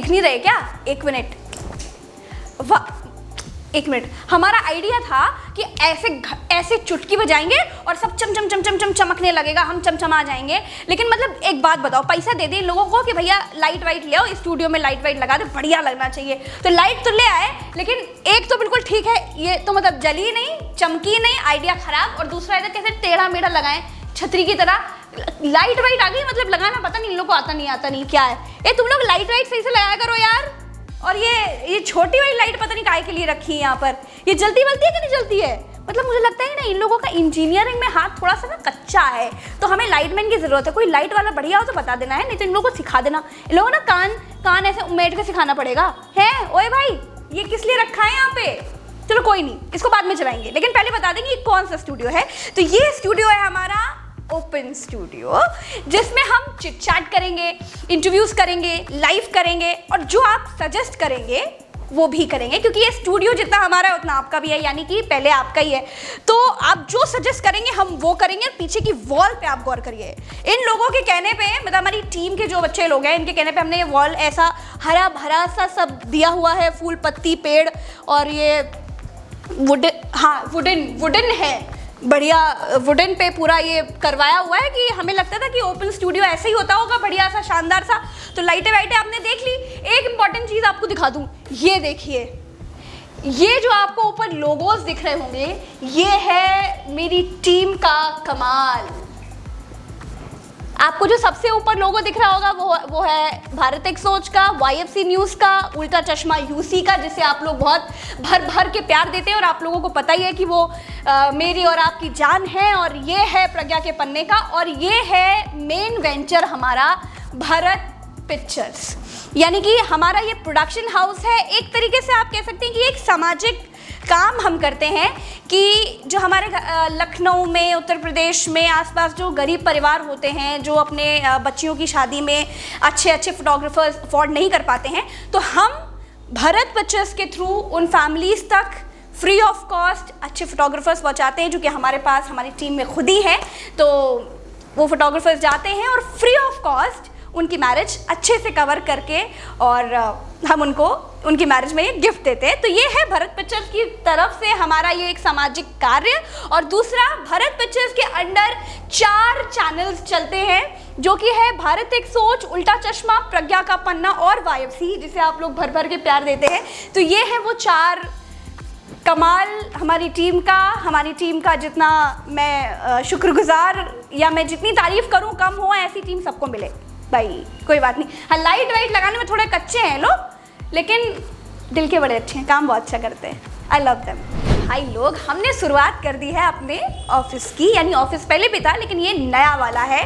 देख नहीं रहे क्या? एक मिनट, वाह, एक मिनट। हमारा आइडिया था कि ऐसे चुटकी बजाएंगे और सब चम चम चम चम चम चमकने लगेगा, हम चमचमा जाएंगे। लेकिन मतलब एक बात बताओ, पैसा दे दे इन लोगों को कि भैया लाइट वाइट ले आओ, स्टूडियो में लाइट वाइट लगा दे, बढ़िया लगना चाहिए। तो लाइट तो ले आए, लेकिन एक तो बिल्कुल ठीक है, ये तो मतलब जली नहीं, चमकी नहीं, आइडिया खराब। और दूसरा इधर कैसे टेढ़ा मेढ़ा लगाएं छतरी की तरह। लाइट वाइट आ गई, मतलब लगाना पता नहीं इन लोग को आता नहीं क्या है। ए तुम लोग लाइट वाइट सही से लगाया करो यार। और ये छोटी वाली लाइट पता नहीं काहे के लिए रखी है यहाँ पर, ये जलती है कि नहीं जलती है? मतलब मुझे लगता है ना इन लोगों का इंजीनियरिंग में हाथ थोड़ा सा ना कच्चा है। तो हमें लाइटमैन की जरूरत है, कोई लाइट वाला बढ़िया हो तो बता देना है, नहीं तो इन लोगों को सिखा देना। इन लोगों को ना कान ऐसे उमेट के सिखाना पड़ेगा है। ओए भाई, ये किस लिए रखा है यहाँ पे? चलो कोई नहीं, इसको बाद में चलाएंगे, लेकिन पहले बता देंगे ये कौन सा स्टूडियो है। तो ये स्टूडियो है हमारा ओपन स्टूडियो, जिसमें हम चिट चैट करेंगे, इंटरव्यूज करेंगे, लाइव करेंगे, और जो आप सजेस्ट करेंगे वो भी करेंगे, क्योंकि ये स्टूडियो जितना हमारा है उतना आपका भी है, यानी कि पहले आपका ही है। तो आप जो सजेस्ट करेंगे हम वो करेंगे। पीछे की वॉल पे आप गौर करिए, इन लोगों के कहने पे, मतलब हमारी टीम के जो बच्चे लोग हैं इनके कहने पे हमने ये वॉल ऐसा हरा भरा सा सब दिया हुआ है, फूल पत्ती पेड़, और ये वुडन है, बढ़िया वुडन पे पूरा ये करवाया हुआ है कि हमें लगता था कि ओपन स्टूडियो ऐसे ही होता होगा, बढ़िया सा शानदार सा। तो लाइटें वाइटें आपने देख ली। एक इंपॉर्टेंट चीज़ आपको दिखा दूं, ये देखिए, ये जो आपको ऊपर लोगोस दिख रहे होंगे, ये है मेरी टीम का कमाल। आपको जो सबसे ऊपर लोगो दिख रहा होगा वो है भारत एक सोच का, YFC न्यूज़ का, उल्टा चश्मा UC का, जिसे आप लोग बहुत भर के प्यार देते हैं और आप लोगों को पता ही है कि वो मेरी और आपकी जान है। और ये है प्रज्ञा के पन्ने का, और ये है मेन वेंचर हमारा भारत पिक्चर्स, यानी कि हमारा ये प्रोडक्शन हाउस है। एक तरीके से आप कह सकते हैं कि एक सामाजिक काम हम करते हैं कि जो हमारे लखनऊ में, उत्तर प्रदेश में आसपास जो गरीब परिवार होते हैं, जो अपने बच्चियों की शादी में अच्छे फोटोग्राफर्स अफोर्ड नहीं कर पाते हैं, तो हम भारत पिक्चर्स के थ्रू उन फैमिलीज़ तक फ्री ऑफ कॉस्ट अच्छे फोटोग्राफर्स पहुंचाते हैं, जो कि हमारे पास हमारी टीम में खुद ही है। तो वो फोटोग्राफर्स जाते हैं और फ्री ऑफ कॉस्ट उनकी मैरिज अच्छे से कवर करके, और हम उनको उनकी मैरिज में ये गिफ्ट देते हैं। तो ये है भारत पिक्चर्स की तरफ से हमारा ये एक सामाजिक कार्य। और दूसरा, भारत पिक्चर्स के अंडर 4 चैनल्स चलते हैं, जो कि है भारत एक सोच, उल्टा चश्मा, प्रज्ञा का पन्ना और YFC, जिसे आप लोग भर के प्यार देते हैं। तो ये है वो 4 कमाल हमारी टीम का जितना मैं शुक्रगुजार या मैं जितनी तारीफ करूं कम हो, ऐसी टीम सबको मिले भाई, कोई बात नहीं। हाँ, लाइट वाइट लगाने में थोड़े कच्चे हैं लोग, लेकिन दिल के बड़े अच्छे हैं, काम बहुत अच्छा करते हैं। I love them. भाई लोग, हमने शुरुआत कर दी है अपने ऑफिस की, यानी ऑफिस पहले भी था लेकिन ये नया वाला है।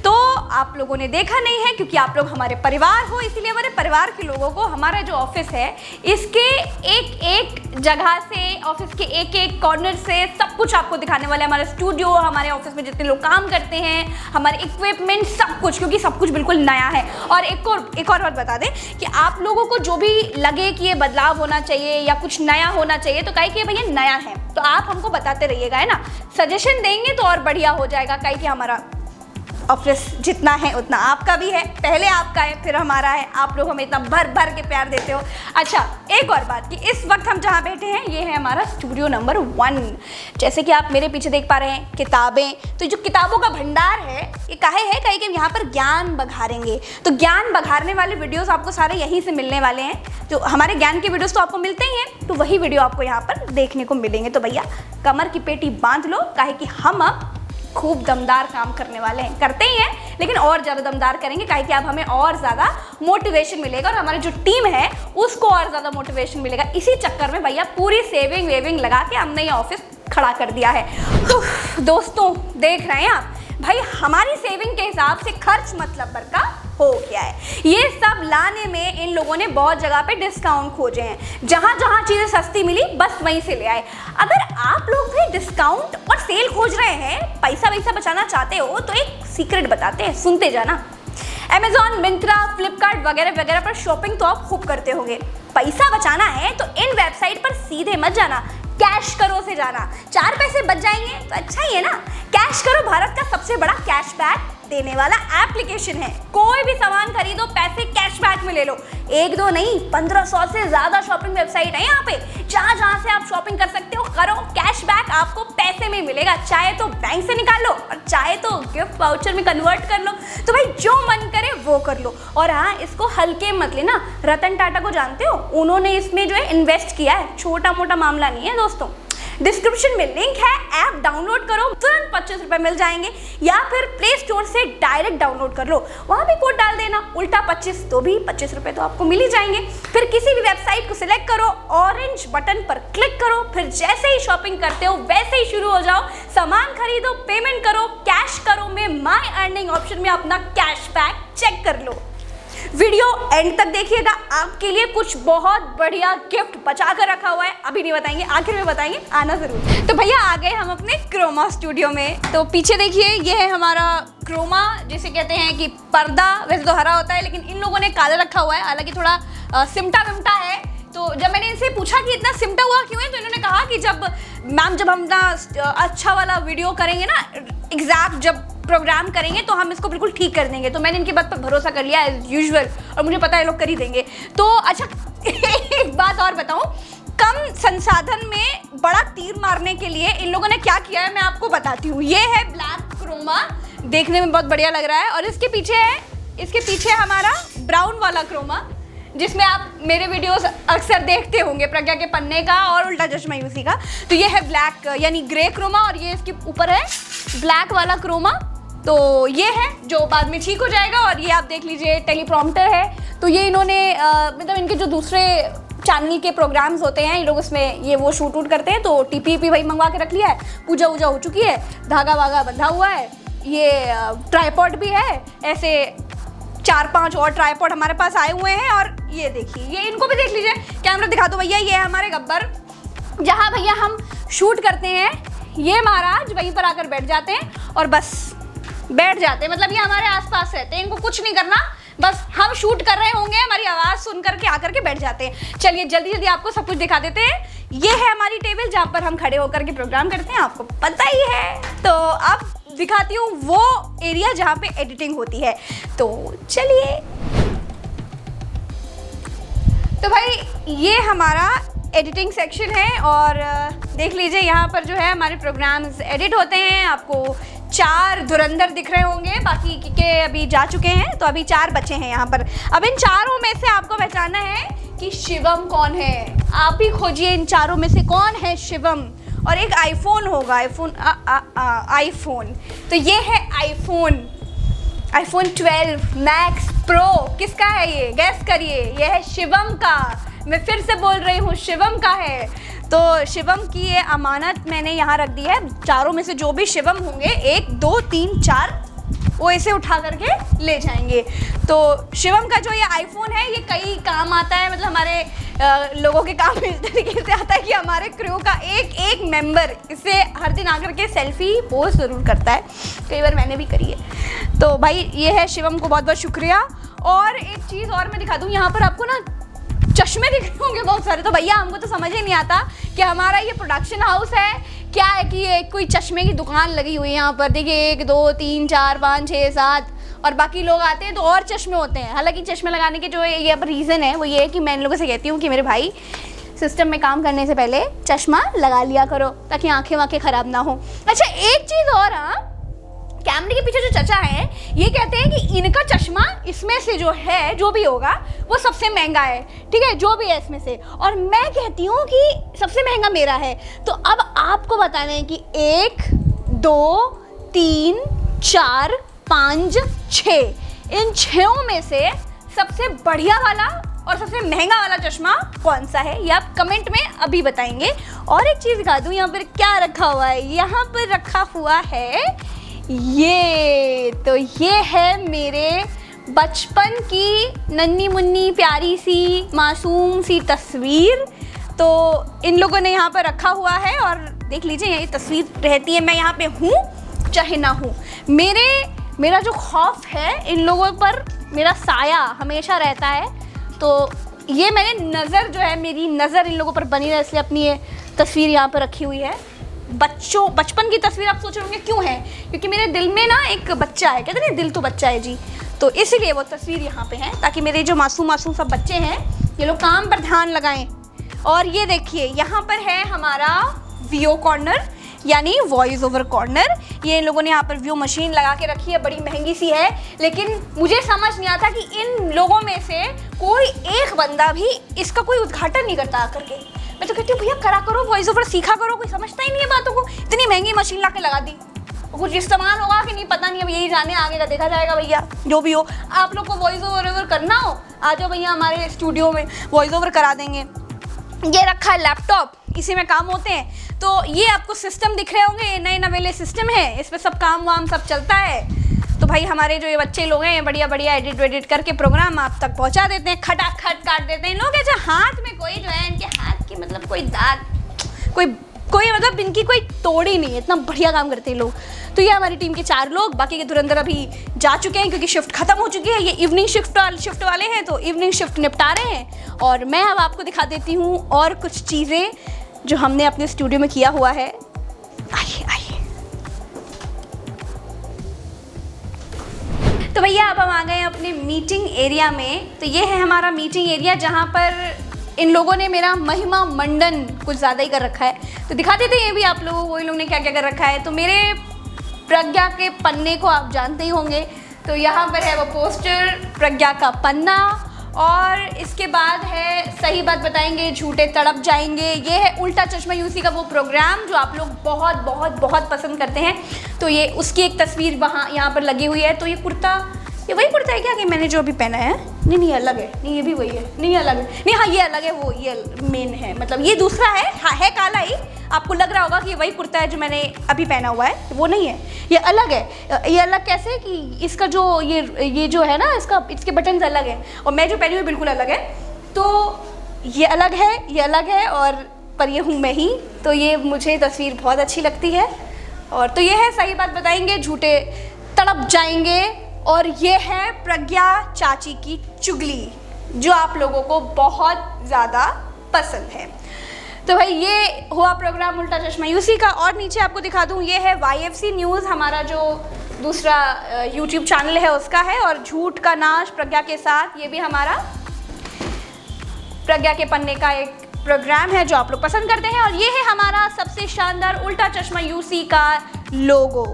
तो आप लोगों ने देखा नहीं है क्योंकि आप लोग हमारे परिवार हो, इसीलिए हमारे परिवार के लोगों को हमारा जो ऑफिस है इसके एक जगह से, ऑफिस के एक कॉर्नर से सब कुछ आपको दिखाने वाले हैं। हमारा स्टूडियो, हमारे ऑफिस में जितने लोग काम करते हैं, हमारे इक्विपमेंट, सब कुछ, क्योंकि सब कुछ बिल्कुल नया है। और एक और बात बता दें कि आप लोगों को जो भी लगे कि ये बदलाव होना चाहिए या कुछ नया होना चाहिए, तो कहीं कि भैया नया है तो आप हमको बताते रहिएगा, है ना, सजेशन देंगे तो और बढ़िया हो जाएगा। कहीं कि हमारा ऑफिस जितना है उतना आपका भी है, पहले आपका है फिर हमारा है, आप लोग हमें इतना भर के प्यार देते हो। अच्छा, एक और बात कि इस वक्त हम जहाँ बैठे हैं ये है हमारा स्टूडियो नंबर 1। जैसे कि आप मेरे पीछे देख पा रहे हैं किताबें, तो जो किताबों का भंडार है ये काहे है, कहीं कि यहाँ पर ज्ञान बघारेंगे। तो ज्ञान बघारने वाले वीडियोस आपको सारे यहीं से मिलने वाले हैं। जो हमारे ज्ञान के वीडियोस तो आपको मिलते ही हैं, तो वही वीडियो आपको यहाँ पर देखने को मिलेंगे। तो भैया कमर की पेटी बांध लो, काहे कि हम अब खूब दमदार काम करने वाले हैं, करते ही हैं लेकिन और ज़्यादा दमदार करेंगे, काहे कि अब हमें और ज़्यादा मोटिवेशन मिलेगा और हमारी जो टीम है उसको और ज़्यादा मोटिवेशन मिलेगा। इसी चक्कर में भैया पूरी सेविंग वेविंग लगा के हमने ये ऑफिस खड़ा कर दिया है। दोस्तों देख रहे हैं आप, भाई हमारी सेविंग के हिसाब से खर्च मतलब बरका हो गया है। ये सब लाने में इन लोगों ने बहुत जगह पे डिस्काउंट खोजे हैं, जहाँ जहाँ चीज़ें सस्ती मिली बस वहीं से ले आए। अगर आप लोग भी डिस्काउंट और सेल खोज रहे हैं, पैसा वैसा बचाना चाहते हो, तो एक सीक्रेट बताते हैं, सुनते जाना। अमेजॉन, मिंत्रा, फ्लिपकार्ट वगैरह वगैरह पर शॉपिंग तो आप खूब करते होंगे। पैसा बचाना है तो इन वेबसाइट पर सीधे मत जाना, कैश करो से जाना। 4 पैसे बच जाएंगे तो अच्छा ही है ना। कैश करो भारत का सबसे बड़ा कैशबैक देने वाला एप्लीकेशन है। कोई भी सामान खरीदो, पैसे कैशबैक में ले लो। 1 2 नहीं, 1500 से ज्यादा शॉपिंग वेबसाइट है यहाँ पे। जहाँ से आप शॉपिंग कर सकते हो करो, कैशबैक आपको पैसे में मिलेगा। चाहे तो बैंक से निकाल लो और चाहे तो गिफ्ट वाउचर में कन्वर्ट कर लो। तो भाई जो मन करे वो कर लो। और हाँ, इसको हल्के मत लेना। रतन टाटा को जानते हो, उन्होंने इसमें जो है इन्वेस्ट किया है। छोटा मोटा मामला नहीं है दोस्तों। डिस्क्रिप्शन में लिंक है, ऐप डाउनलोड करो, तुरंत 25 रुपए मिल जाएंगे। या फिर प्ले स्टोर से डायरेक्ट डाउनलोड कर लो, वहां भी कोड डाल देना उल्टा 25, तो भी 25 रुपए तो आपको मिल ही जाएंगे। फिर किसी भी वेबसाइट को सिलेक्ट करो, ऑरेंज बटन पर क्लिक करो, फिर जैसे ही शॉपिंग करते हो वैसे ही शुरू हो जाओ। सामान खरीदो, पेमेंट करो, कैश करो में माई अर्निंग ऑप्शन में अपना कैशबैक चेक कर लो। वीडियो एंड तक देखिएगा, आपके लिए कुछ बहुत बढ़िया गिफ्ट बचा कर रखा हुआ है। अभी नहीं बताएंगे, आखिर में बताएंगे, आना जरूर। तो भैया आ गए हम अपने क्रोमा स्टूडियो में। तो पीछे देखिए, ये है हमारा क्रोमा, जिसे कहते हैं कि पर्दा। वैसे तो हरा होता है लेकिन इन लोगों ने काला रखा हुआ है, हालांकि थोड़ा सिमटा विमटा है। तो जब मैंने इनसे पूछा कि इतना सिमटा हुआ क्यों है, तो इन्होंने कहा कि जब हम अपना अच्छा वाला वीडियो करेंगे ना, एग्जैक्ट जब प्रोग्राम करेंगे तो हम इसको बिल्कुल ठीक कर देंगे। तो मैंने इनकी बात पर भरोसा कर लिया एज यूजुअल, और मुझे पता है लोग कर ही देंगे। तो अच्छा एक बात और बताऊं, कम संसाधन में बड़ा तीर मारने के लिए इन लोगों ने क्या किया है मैं आपको बताती हूँ। ये है ब्लैक क्रोमा, देखने में बहुत बढ़िया लग रहा है। और इसके पीछे हमारा ब्राउन वाला क्रोमा, जिसमें आप मेरे वीडियोस अक्सर देखते होंगे, प्रज्ञा के पन्ने का और उल्टा चश्मा यूसी का। तो ये है ब्लैक यानी ग्रे क्रोमा, और ये इसके ऊपर है ब्लैक वाला क्रोमा। तो ये है जो बाद में ठीक हो जाएगा। और ये आप देख लीजिए टेलीप्रॉम्प्टर है। तो ये इन्होंने मतलब इनके जो दूसरे चैनल के प्रोग्राम्स होते हैं, ये लोग उसमें ये वो शूट वूट करते हैं। तो टीपी भाई मंगवा के रख लिया है, पूजा वूजा हो चुकी है, धागा वागा बंधा हुआ है। ये ट्राइपॉड भी है, ऐसे 4-5 और ट्राइपॉड हमारे पास आए हुए हैं। और ये देखिए, ये इनको भी देख लीजिए, कैमरा दिखा दो भैया। ये है हमारे गब्बर, जहाँ भैया हम शूट करते हैं। ये महाराज वहीं पर आकर बैठ जाते हैं और बस बैठ जाते हैं, मतलब ये हमारे आसपास रहते हैं, इनको कुछ नहीं करना, बस हम शूट कर रहे होंगे, हमारी आवाज़ सुन करके आकर के बैठ जाते हैं। चलिए जल्दी जल्दी आपको सब कुछ दिखा देते हैं। ये है हमारी टेबल जहाँ पर हम खड़े होकर के प्रोग्राम करते हैं, आपको पता ही है। तो अब दिखाती हूँ वो एरिया जहाँ पे एडिटिंग होती है। तो चलिए, तो भाई ये हमारा एडिटिंग सेक्शन है। और देख लीजिए, यहाँ पर जो है हमारे प्रोग्राम्स एडिट होते हैं। आपको 4 धुरंधर दिख रहे होंगे, बाकी के अभी जा चुके हैं, तो अभी 4 बचे हैं यहाँ पर। अब इन 4 में से आपको पहचानना है कि शिवम कौन है। आप ही खोजिए इन 4 में से कौन है शिवम। और एक आईफोन होगा, आईफोन। तो ये है आईफोन 12 मैक्स प्रो। किसका है ये, गैस करिए। ये है शिवम का, मैं फिर से बोल रही हूँ, शिवम का है। तो शिवम की ये अमानत मैंने यहाँ रख दी है। 4 में से जो भी शिवम होंगे, 1 2 3 4, वो इसे उठा करके ले जाएंगे। तो शिवम का जो ये आईफोन है, ये कई काम आता है। मतलब हमारे लोगों के काम इस तरीके से आता है कि हमारे क्रू का एक मेंबर इसे हर दिन आकर के सेल्फी पोस्ट ज़रूर करता है। कई बार मैंने भी करी है। तो भाई ये है शिवम को बहुत बहुत शुक्रिया। और एक चीज़ और मैं दिखा दूँ, यहाँ पर आपको ना चश्मे दिख रहे होंगे बहुत सारे। तो भैया हमको तो समझ ही नहीं आता कि हमारा ये प्रोडक्शन हाउस है क्या है, कि ये कोई चश्मे की दुकान लगी हुई है यहाँ पर। देखिए 1 2 3 4 5 6 7, और बाकी लोग आते हैं तो और चश्मे होते हैं। हालांकि चश्मे लगाने के जो ये अब रीज़न है वो ये है कि मैं इन लोगों से कहती हूँ कि मेरे भाई सिस्टम में काम करने से पहले चश्मा लगा लिया करो, ताकि आंखें वाँखें ख़राब ना हो। अच्छा एक चीज़ और, हाँ, कैमरे के पीछे जो चचा है, ये कहते हैं कि इनका चश्मा इसमें से जो है, जो भी होगा वो सबसे महंगा है, ठीक है, जो भी है इसमें से। और मैं कहती हूँ कि सबसे महंगा मेरा है। तो अब आपको बताना है कि 1 2 3 4 5 6, इन 6 में से सबसे बढ़िया वाला और सबसे महंगा वाला चश्मा कौन सा है, ये आप कमेंट में अभी बताएंगे। और एक चीज़ दिखा दूँ, यहाँ पर क्या रखा हुआ है। यहाँ पर रखा हुआ है ये, तो ये है मेरे बचपन की नन्ही मुन्नी प्यारी सी मासूम सी तस्वीर। तो इन लोगों ने यहाँ पर रखा हुआ है, और देख लीजिए ये तस्वीर रहती है, मैं यहाँ पे हूँ चाहे ना हूँ। मेरा जो खौफ है इन लोगों पर, मेरा साया हमेशा रहता है। तो ये मैंने नज़र जो है, मेरी नज़र इन लोगों पर बनी रहे, इसलिए अपनी ये तस्वीर यहाँ पर रखी हुई है। बचपन की तस्वीर आप सोच रहे होंगे क्यों है, क्योंकि मेरे दिल में ना एक बच्चा है, कहते हैं दिल तो बच्चा है जी, तो इसीलिए वो तस्वीर यहाँ पे है, ताकि मेरे जो मासूम सब बच्चे हैं ये लोग काम पर ध्यान लगाएं। और ये देखिए यहाँ पर है हमारा वीओ कॉर्नर, यानी वॉइस ओवर कॉर्नर। ये इन लोगों ने यहाँ पर व्यू मशीन लगा के रखी है, बड़ी महंगी सी है, लेकिन मुझे समझ नहीं आता कि इन लोगों में से कोई एक बंदा भी इसका कोई उद्घाटन नहीं करता आकर के। मैं तो कहती हूँ भैया करा करो, वॉइस ओवर सीखा करो, कोई समझता ही नहीं है बातों को, इतनी महंगी मशीन ला के लगा दी, कुछ इस्तेमाल होगा कि नहीं पता नहीं, अब यही जाने आगे का देखा जाएगा। भैया जो भी हो, आप लोग को वॉइस ओवर करना हो आ जाओ भैया हमारे स्टूडियो में, वॉइस ओवर करा देंगे। ये रखा है लैपटॉप, इसी में काम होते हैं। तो ये आपको सिस्टम दिख रहे होंगे, ये नए नवेले सिस्टम है, इस पर सब काम वाम सब चलता है। तो भाई हमारे जो ये बच्चे लोग हैं, बढ़िया बढ़िया एडिट वेडिट करके प्रोग्राम आप तक पहुंचा देते हैं, खटाखट काट देते हैं। लोग ऐसे हाथ में कोई जो है, इनके हाथ की मतलब कोई दांत, कोई मतलब इनकी कोई तोड़ ही नहीं है, इतना बढ़िया काम करते हैं लोग। तो ये हमारी टीम के 4 लोग, बाकी के धुरंधर अभी जा चुके हैं क्योंकि शिफ्ट खत्म हो चुकी है। ये इवनिंग शिफ्ट वाले हैं, तो इवनिंग शिफ्ट निपटा रहे हैं। और मैं अब आपको दिखा देती हूँ और कुछ चीज़ें जो हमने अपने स्टूडियो में किया हुआ है। आइए आइए। तो भैया अब हम आ गए अपने मीटिंग एरिया में। तो ये है हमारा मीटिंग एरिया, जहाँ पर इन लोगों ने मेरा महिमा मंडन कुछ ज़्यादा ही कर रखा है। तो दिखा देते हैं ये भी आप लोगों को, इन लोगों ने क्या क्या कर रखा है। तो मेरे प्रज्ञा के पन्ने को आप जानते ही होंगे, तो यहाँ पर है वो पोस्टर, प्रज्ञा का पन्ना, और इसके बाद है सही बात बताएंगे झूठे तड़प जाएंगे। ये है उल्टा चश्मा यूसी का वो प्रोग्राम जो आप लोग बहुत बहुत बहुत पसंद करते हैं। तो ये उसकी एक तस्वीर वहाँ यहाँ पर लगी हुई है। तो ये कुर्ता, ये वही कुर्ता है क्या कि मैंने जो अभी पहना है? नहीं अलग है, नहीं ये भी वही है, नहीं अलग है, नहीं हाँ ये अलग है, वो ये मेन है, मतलब ये दूसरा है, हाँ है काला ही, आपको लग रहा होगा कि ये वही कुर्ता है जो मैंने अभी पहना हुआ है, वो नहीं है, ये अलग है। ये अलग कैसे कि इसका जो ये जो है ना, इसके बटन्स अलग हैं और मैं जो पहनी हुई बिल्कुल अलग है। तो ये अलग है, ये अलग है, और पर ये हूँ मैं ही। तो ये मुझे तस्वीर बहुत अच्छी लगती है। और तो ये है सही बात बताएंगे झूठे तड़प जाएंगे, और ये है प्रज्ञा चाची की चुगली जो आप लोगों को बहुत ज़्यादा पसंद है। तो भाई ये हुआ प्रोग्राम उल्टा चश्मा यूसी का। और नीचे आपको दिखा दूँ, ये है YFC न्यूज़, हमारा जो दूसरा YouTube चैनल है उसका है। और झूठ का नाश प्रज्ञा के साथ, ये भी हमारा प्रज्ञा के पन्ने का एक प्रोग्राम है जो आप लोग पसंद करते हैं। और ये है हमारा सबसे शानदार उल्टा चश्मा यूसी का लोगो,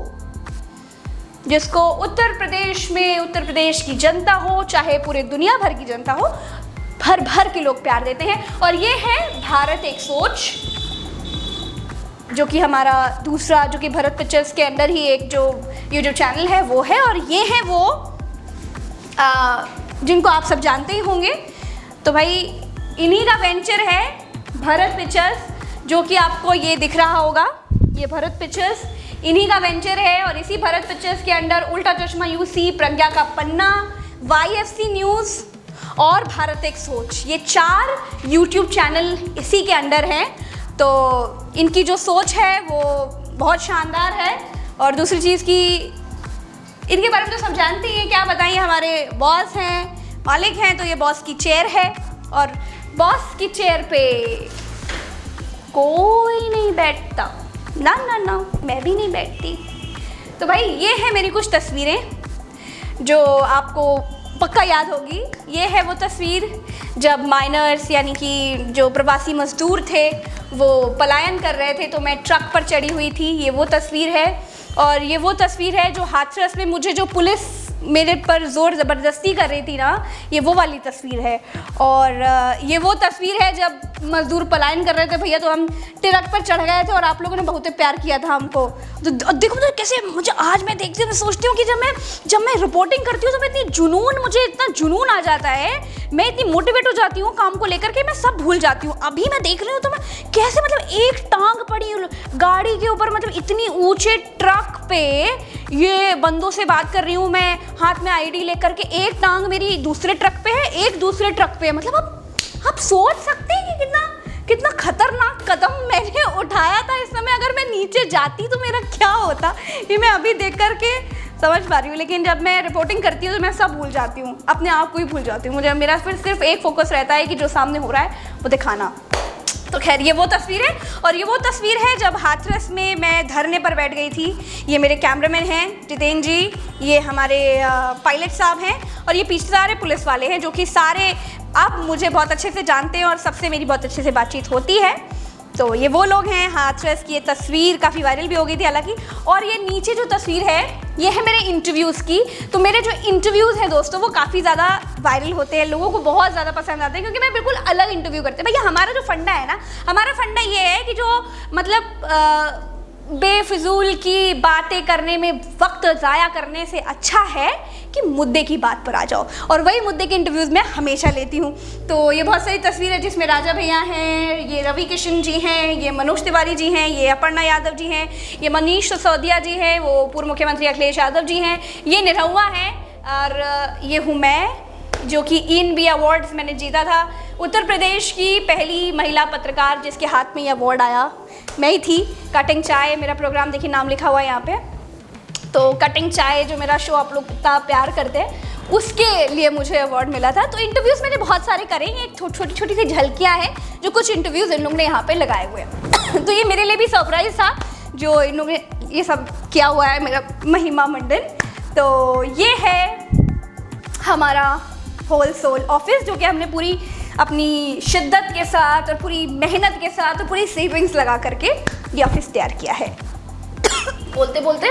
जिसको उत्तर प्रदेश की जनता हो, चाहे पूरे दुनिया भर की जनता हो, भर भर के लोग प्यार देते हैं। और ये है भारत एक सोच, जो कि हमारा दूसरा, जो कि भरत पिक्चर्स के अंदर ही एक जो यूट्यूब चैनल है वो है। और ये है वो जिनको आप सब जानते ही होंगे। तो भाई इन्हीं का वेंचर है भरत पिक्चर्स, जो कि आपको ये दिख रहा होगा, ये भरत पिक्चर्स इन्हीं का वेंचर है। और इसी भरत पिक्चर्स के अंडर उल्टा चश्मा यूसी, प्रज्ञा का पन्ना, YFC न्यूज़ और भारत एक सोच, ये 4 YouTube चैनल इसी के अंडर हैं। तो इनकी जो सोच है वो बहुत शानदार है। और दूसरी चीज़ की इनके बारे में तो सब जानते हैं, क्या बताइए, हमारे बॉस हैं, मालिक हैं। तो ये बॉस की चेयर है, और बॉस की चेयर पे कोई नहीं बैठता, ना ना ना, मैं भी नहीं बैठती। तो भाई ये है मेरी कुछ तस्वीरें जो आपको पक्का याद होगी। ये है वो तस्वीर जब माइनर्स यानी कि जो प्रवासी मजदूर थे वो पलायन कर रहे थे, तो मैं ट्रक पर चढ़ी हुई थी, ये वो तस्वीर है। और ये वो तस्वीर है जो हाथरस में मुझे जो पुलिस मेरे पर ज़ोर ज़बरदस्ती कर रही थी ना, ये वो वाली तस्वीर है। और ये वो तस्वीर है जब मज़दूर पलायन कर रहे थे भैया, तो हम ट्रक पर चढ़ गए थे और आप लोगों ने बहुत प्यार किया था हमको। तो देखो तो कैसे मुझे आज मैं देखती हूँ, मैं सोचती हूँ कि जब मैं रिपोर्टिंग करती हूँ तो मुझे इतना जुनून आ जाता है, मैं इतनी मोटिवेट हो जाती हूँ काम को लेकर के, मैं सब भूल जाती हूँ। अभी मैं देख रही हूँ तो मैं कैसे, मतलब एक टांग पड़ी गाड़ी के ऊपर, मतलब इतनी ऊँचे ट्रक पे ये बंदों से बात कर रही हूँ मैं, हाथ में ID लेकर के, एक टांग मेरी दूसरे ट्रक पे है, एक दूसरे ट्रक पे है। मतलब आप सोच सकते हैं कि कितना खतरनाक कदम मैंने उठाया था। इस समय अगर मैं नीचे जाती तो मेरा क्या होता, ये मैं अभी देख करके समझ पा रही हूँ। लेकिन जब मैं रिपोर्टिंग करती हूँ तो मैं सब भूल जाती हूँ, अपने आप को ही भूल जाती हूँ। मेरा फिर सिर्फ एक फोकस रहता है कि जो सामने हो रहा है वो दिखाना। तो खैर ये वो तस्वीर है, और ये वो तस्वीर है जब हाथरस में मैं धरने पर बैठ गई थी। ये मेरे कैमरामैन हैं जितेंद्र जी, ये हमारे पायलट साहब हैं, और ये पीछे सारे पुलिस वाले हैं जो कि सारे आप मुझे बहुत अच्छे से जानते हैं और सबसे मेरी बहुत अच्छे से बातचीत होती है। तो ये वो लोग हैं। हाथरस की ये तस्वीर काफ़ी वायरल भी हो गई थी हालांकि। और ये नीचे जो तस्वीर है ये है मेरे इंटरव्यूज़ की। तो मेरे जो इंटरव्यूज़ हैं दोस्तों वो काफ़ी ज़्यादा वायरल होते हैं, लोगों को बहुत ज़्यादा पसंद आते हैं, क्योंकि मैं बिल्कुल अलग इंटरव्यू करती हूँ। भैया हमारा जो फंडा है ना, हमारा फंडा ये है कि जो मतलब बेफिजूल की बातें करने में वक्त ज़ाया करने से अच्छा है कि मुद्दे की बात पर आ जाओ, और वही मुद्दे के इंटरव्यूज़ मैं हमेशा लेती हूँ। तो ये बहुत सारी तस्वीर है जिसमें राजा भैया हैं, ये रवि किशन जी हैं, ये मनोज तिवारी जी हैं, ये अपर्णा यादव जी हैं, ये मनीष सिसोदिया जी हैं, वो पूर्व मुख्यमंत्री अखिलेश यादव जी हैं, ये निरहुआ हैं, और ये हूँ मैं जो कि ENB अवार्ड्स मैंने जीता था। उत्तर प्रदेश की पहली महिला पत्रकार जिसके हाथ में ये अवार्ड आया मैं ही थी। कटिंग चाय मेरा प्रोग्राम, देखिए नाम लिखा हुआ है यहाँ पे। तो कटिंग चाय जो मेरा शो आप लोग इतना प्यार करते हैं, उसके लिए मुझे अवार्ड मिला था। तो इंटरव्यूज़ मैंने बहुत सारे करे हैं, एक छोटी छोटी सी झलकियाँ हैं जो कुछ इंटरव्यूज़ इन लोगों ने यहाँ पे लगाए हुए हैं। तो ये मेरे लिए भी सरप्राइज़ था जो इन लोगों ने ये सब किया हुआ है, मेरा महिमा मंडन। तो ये है हमारा होल सोल ऑफिस, जो कि हमने पूरी अपनी शिद्दत के साथ और पूरी मेहनत के साथ और पूरी सेविंग्स लगा करके ये ऑफिस तैयार किया है। बोलते बोलते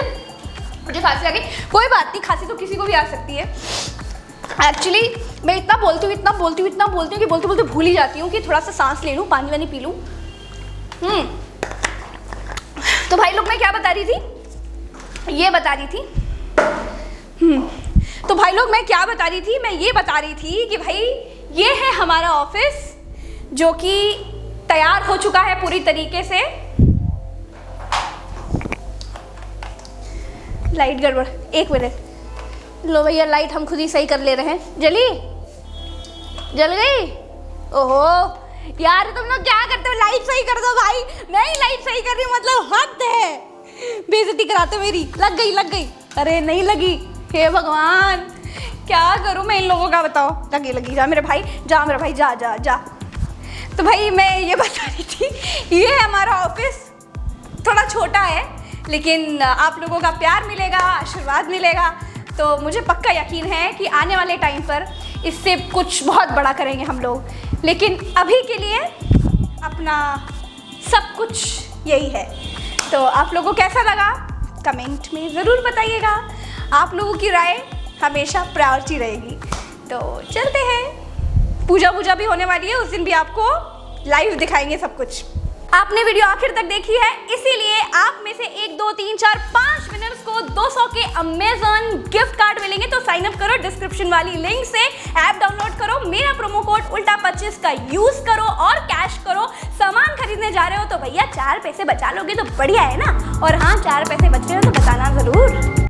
मुझे खांसी आ गई। कोई बात नहीं, खांसी तो किसी को भी आ सकती है। एक्चुअली मैं इतना बोलती हूँ कि बोलते बोलते भूल ही जाती हूँ कि थोड़ा सा सांस ले लूँ, पानी वानी पी लूँ। तो भाई लोग मैं क्या बता रही थी, ये बता रही थी तो भाई लोग मैं क्या बता रही थी, मैं ये बता रही थी कि भाई ये है हमारा ऑफिस जो कि तैयार हो चुका है पूरी तरीके से। लाइट गड़बड़, एक मिनट। लो भैया लाइट हम खुद ही सही कर ले रहे हैं। जल गई। ओहो यार तुम लोग क्या करते हो, लाइट सही कर दो भाई। नहीं लाइट सही कर रही मतलब हद है, बेइज्जती कराते हो मेरी। लग गई। अरे नहीं लगी, हे भगवान क्या करूं मैं इन लोगों का, बताओ। लगी। जा मेरे भाई जा। तो भाई मैं ये बता रही थी, ये हमारा ऑफिस थोड़ा छोटा है लेकिन आप लोगों का प्यार मिलेगा, आशीर्वाद मिलेगा, तो मुझे पक्का यकीन है कि आने वाले टाइम पर इससे कुछ बहुत बड़ा करेंगे हम लोग। लेकिन अभी के लिए अपना सब कुछ यही है। तो आप लोगों को कैसा लगा कमेंट में ज़रूर बताइएगा। आप लोगों की राय हमेशा प्रायोरिटी रहेगी। तो चलते हैं, पूजा भी होने वाली है, उस दिन भी आपको लाइव दिखाएंगे सब कुछ। आपने वीडियो आखिर तक देखी है, इसीलिए आप में से 1 2 3 4 5 विनर्स को 200 के अमेज़न गिफ्ट कार्ड मिलेंगे। तो साइन अप करो डिस्क्रिप्शन वाली लिंक से, ऐप डाउनलोड करो, मेरा प्रोमो कोड उल्टा25 का यूज करो और कैश करो। सामान खरीदने जा रहे हो तो भैया 4 पैसे बचा लोगे तो बढ़िया है ना। और हाँ 4 पैसे बच रहे हो तो बताना ज़रूर।